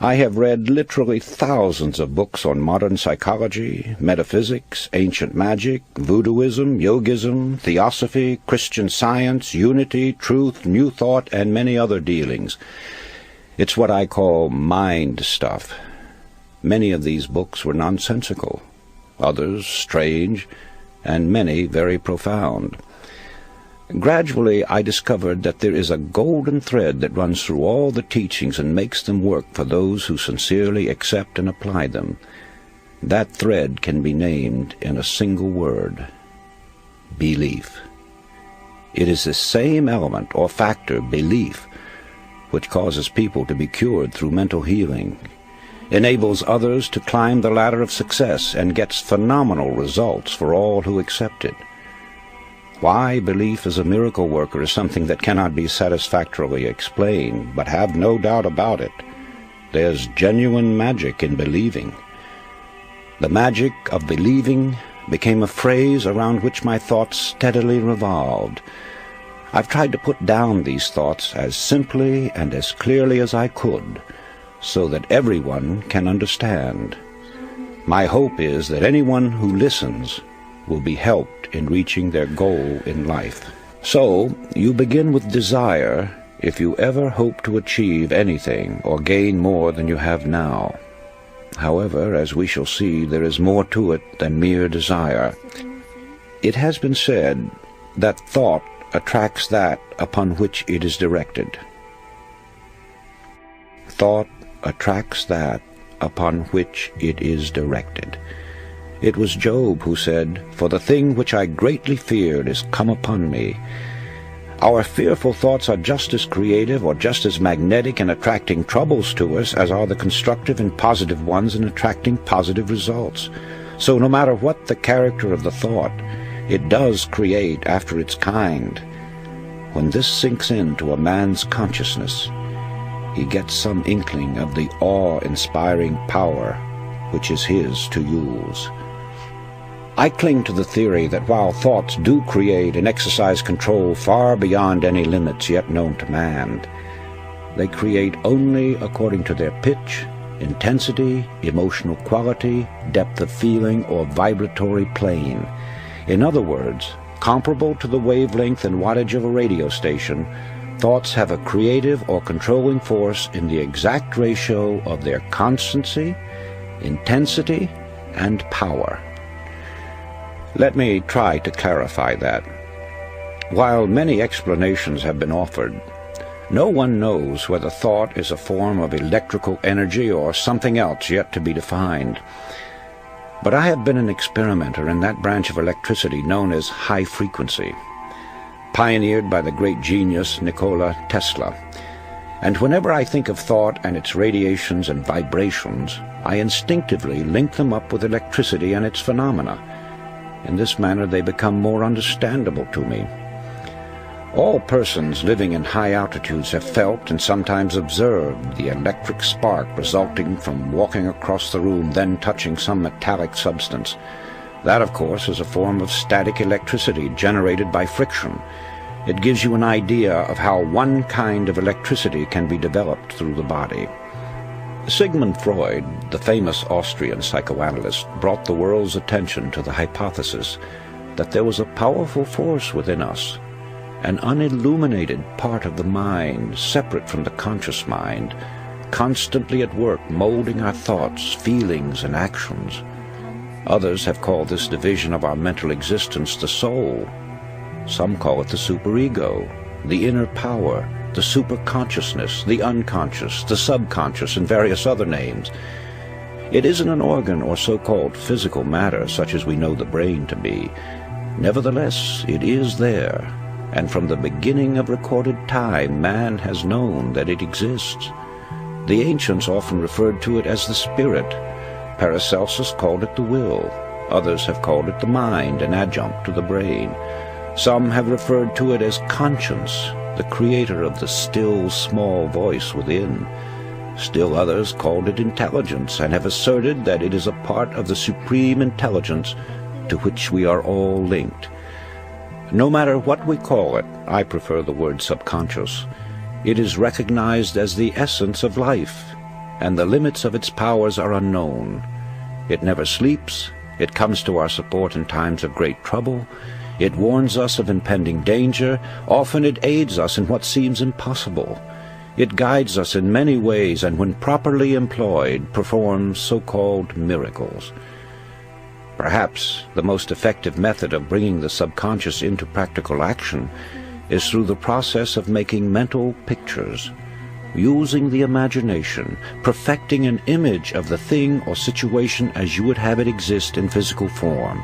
I have read literally thousands of books on modern psychology, metaphysics, ancient magic, voodooism, yogism, theosophy, Christian Science, unity, truth, new thought, and many other dealings. It's what I call mind stuff. Many of these books were nonsensical, others strange, and many very profound. Gradually, I discovered that there is a golden thread that runs through all the teachings and makes them work for those who sincerely accept and apply them. That thread can be named in a single word: belief. It is the same element or factor, belief, which causes people to be cured through mental healing, enables others to climb the ladder of success, and gets phenomenal results for all who accept it. Why belief is a miracle worker is something that cannot be satisfactorily explained, but have no doubt about it. There's genuine magic in believing. The magic of believing became a phrase around which my thoughts steadily revolved. I've tried to put down these thoughts as simply and as clearly as I could, so that everyone can understand. My hope is that anyone who listens will be helped in reaching their goal in life. So, you begin with desire if you ever hope to achieve anything or gain more than you have now. However, as we shall see, there is more to it than mere desire. It has been said that thought attracts that upon which it is directed. Thought attracts that upon which it is directed. It was Job who said, "For the thing which I greatly feared is come upon me." Our fearful thoughts are just as creative or just as magnetic in attracting troubles to us as are the constructive and positive ones in attracting positive results. So no matter what the character of the thought, it does create after its kind. When this sinks into a man's consciousness, he gets some inkling of the awe-inspiring power which is his to use. I cling to the theory that while thoughts do create and exercise control far beyond any limits yet known to man, they create only according to their pitch, intensity, emotional quality, depth of feeling, or vibratory plane. In other words, comparable to the wavelength and wattage of a radio station, thoughts have a creative or controlling force in the exact ratio of their constancy, intensity, and power. Let me try to clarify that. While many explanations have been offered, no one knows whether thought is a form of electrical energy or something else yet to be defined. But I have been an experimenter in that branch of electricity known as high frequency, pioneered by the great genius Nikola Tesla. And whenever I think of thought and its radiations and vibrations, I instinctively link them up with electricity and its phenomena. In this manner they become more understandable to me. All persons living in high altitudes have felt and sometimes observed the electric spark resulting from walking across the room, then touching some metallic substance. That, of course, is a form of static electricity generated by friction. It gives you an idea of how one kind of electricity can be developed through the body. Sigmund Freud, the famous Austrian psychoanalyst, brought the world's attention to the hypothesis that there was a powerful force within us, an unilluminated part of the mind, separate from the conscious mind, constantly at work molding our thoughts, feelings, and actions. Others have called this division of our mental existence the soul. Some call it the superego, the inner power, the superconsciousness, the unconscious, the subconscious, and various other names. It isn't an organ or so-called physical matter such as we know the brain to be. Nevertheless, it is there, and from the beginning of recorded time, man has known that it exists. The ancients often referred to it as the spirit. Paracelsus called it the will. Others have called it the mind, an adjunct to the brain. Some have referred to it as conscience, the creator of the still, small voice within. Still others called it intelligence, and have asserted that it is a part of the supreme intelligence to which we are all linked. No matter what we call it, I prefer the word subconscious. It is recognized as the essence of life. and the limits of its powers are unknown. It never sleeps. It comes to our support in times of great trouble. It warns us of impending danger. Often it aids us in what seems impossible. It guides us in many ways, and when properly employed, performs so-called miracles. Perhaps the most effective method of bringing the subconscious into practical action is through the process of making mental pictures, using the imagination, perfecting an image of the thing or situation as you would have it exist in physical form.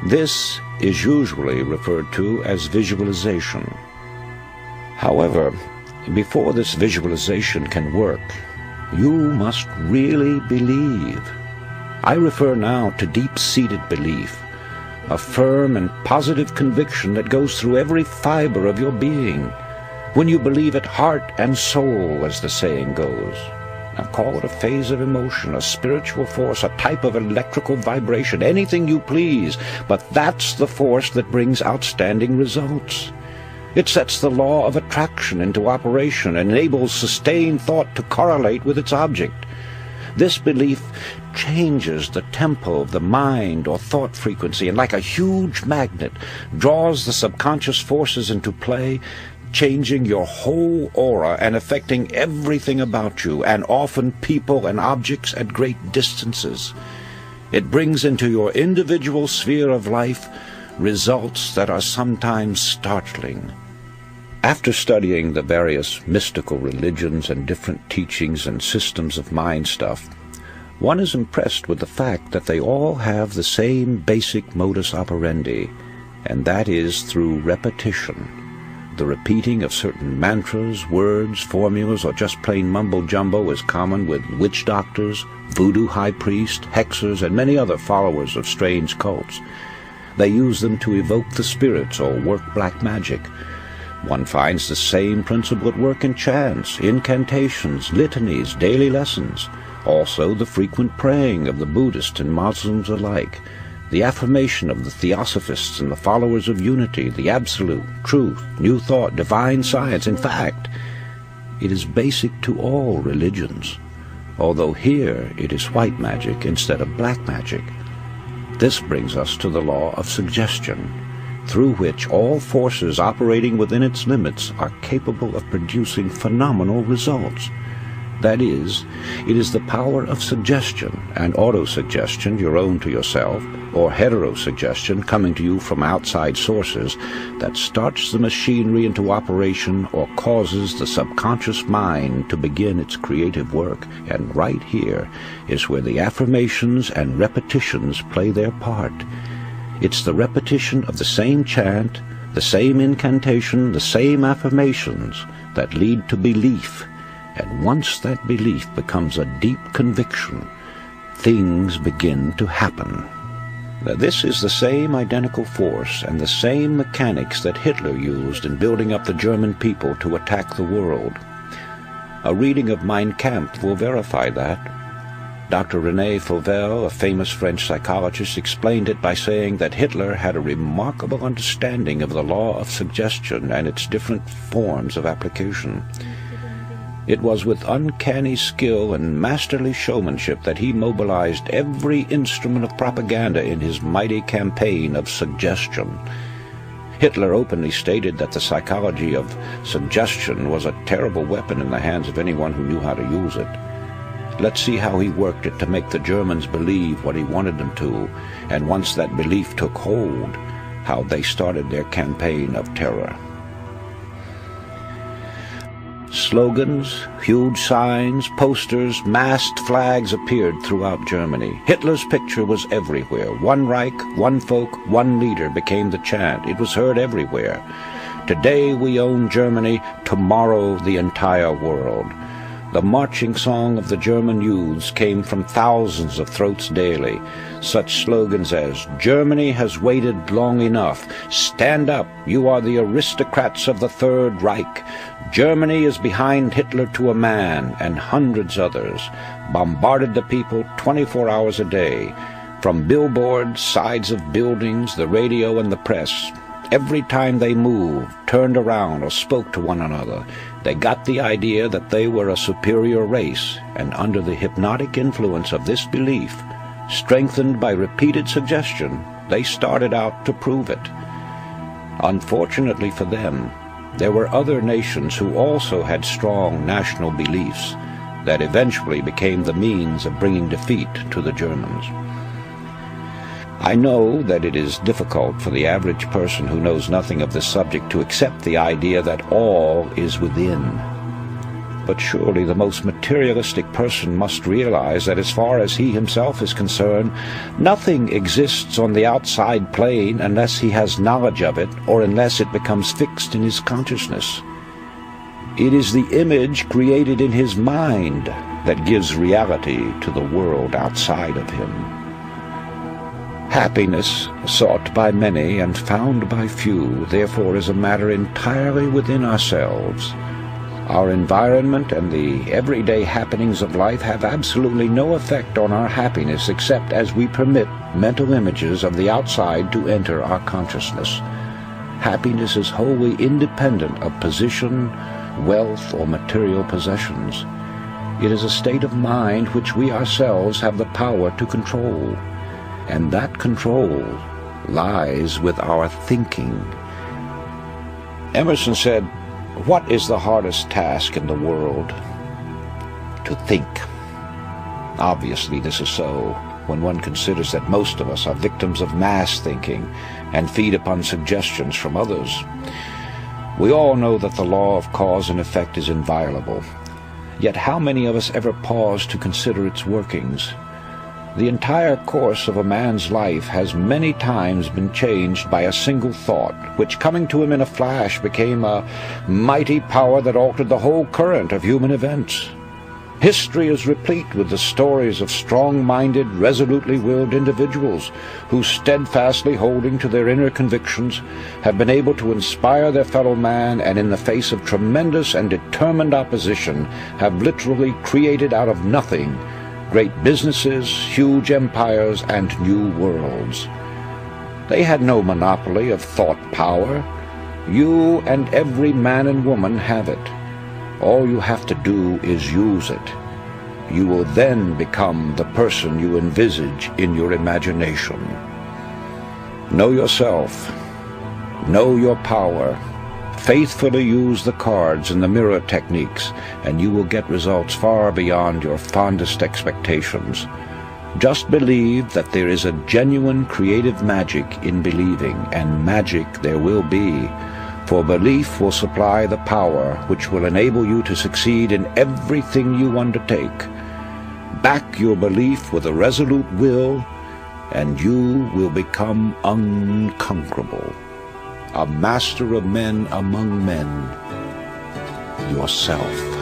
This is usually referred to as visualization. However, before this visualization can work, you must really believe. I refer now to deep-seated belief, a firm and positive conviction that goes through every fiber of your being. When you believe it heart and soul, as the saying goes. Now call it a phase of emotion, a spiritual force, a type of electrical vibration, anything you please, but that's the force that brings outstanding results. It sets the law of attraction into operation and enables sustained thought to correlate with its object. This belief changes the tempo of the mind or thought frequency, and like a huge magnet, draws the subconscious forces into play, changing your whole aura and affecting everything about you, and often people and objects at great distances. It brings into your individual sphere of life results that are sometimes startling. After studying the various mystical religions and different teachings and systems of mind stuff, one is impressed with the fact that they all have the same basic modus operandi, and that is through repetition. The repeating of certain mantras, words, formulas, or just plain mumbo-jumbo is common with witch doctors, voodoo high priests, hexers, and many other followers of strange cults. They use them to evoke the spirits or work black magic. One finds the same principle at work in chants, incantations, litanies, daily lessons. Also the frequent praying of the Buddhists and Muslims alike, the affirmation of the Theosophists and the followers of unity, the absolute, truth, new thought, divine science. In fact, it is basic to all religions, although here it is white magic instead of black magic. This brings us to the law of suggestion, through which all forces operating within its limits are capable of producing phenomenal results. That is, it is the power of suggestion and autosuggestion, your own to yourself, or heterosuggestion coming to you from outside sources, that starts the machinery into operation or causes the subconscious mind to begin its creative work. And right here is where the affirmations and repetitions play their part. It's the repetition of the same chant, the same incantation, the same affirmations that lead to belief. And once that belief becomes a deep conviction, things begin to happen. Now, this is the same identical force and the same mechanics that Hitler used in building up the German people to attack the world. A reading of Mein Kampf will verify that. Dr. René Fauvel, a famous French psychologist, explained it by saying that Hitler had a remarkable understanding of the law of suggestion and its different forms of application. It was with uncanny skill and masterly showmanship that he mobilized every instrument of propaganda in his mighty campaign of suggestion. Hitler openly stated that the psychology of suggestion was a terrible weapon in the hands of anyone who knew how to use it. Let's see how he worked it to make the Germans believe what he wanted them to, and once that belief took hold, how they started their campaign of terror. Slogans, huge signs, posters, masked flags appeared throughout Germany. Hitler's picture was everywhere. One Reich, one folk, one leader became the chant. It was heard everywhere. Today we own Germany, tomorrow the entire world. The marching song of the German youths came from thousands of throats daily. Such slogans as, "Germany has waited long enough," "Stand up, you are the aristocrats of the Third Reich," "Germany is behind Hitler to a man," and hundreds others, bombarded the people 24 hours a day. From billboards, sides of buildings, the radio and the press, every time they moved, turned around, or spoke to one another, They got the idea that they were a superior race, and under the hypnotic influence of this belief, strengthened by repeated suggestion, they started out to prove it. Unfortunately for them, there were other nations who also had strong national beliefs that eventually became the means of bringing defeat to the Germans. I know that it is difficult for the average person who knows nothing of this subject to accept the idea that all is within. But surely the most materialistic person must realize that as far as he himself is concerned, nothing exists on the outside plane unless he has knowledge of it or unless it becomes fixed in his consciousness. It is the image created in his mind that gives reality to the world outside of him. Happiness, sought by many and found by few, therefore is a matter entirely within ourselves. Our environment and the everyday happenings of life have absolutely no effect on our happiness except as we permit mental images of the outside to enter our consciousness. Happiness is wholly independent of position, wealth, or material possessions. It is a state of mind which we ourselves have the power to control. And that control lies with our thinking. Emerson said, "What is the hardest task in the world? To think." Obviously this is so when one considers that most of us are victims of mass thinking and feed upon suggestions from others. We all know that the law of cause and effect is inviolable. Yet how many of us ever pause to consider its workings? The entire course of a man's life has many times been changed by a single thought, which coming to him in a flash became a mighty power that altered the whole current of human events. History is replete with the stories of strong-minded, resolutely willed individuals who, steadfastly holding to their inner convictions, have been able to inspire their fellow man and in the face of tremendous and determined opposition have literally created out of nothing great businesses, huge empires, and new worlds. They had no monopoly of thought power. You and every man and woman have it. All you have to do is use it. You will then become the person you envisage in your imagination. Know yourself. Know your power. Faithfully use the cards and the mirror techniques, and you will get results far beyond your fondest expectations. Just believe that there is a genuine creative magic in believing, and magic there will be, for belief will supply the power which will enable you to succeed in everything you undertake. Back your belief with a resolute will, and you will become unconquerable. A master of men among men, yourself.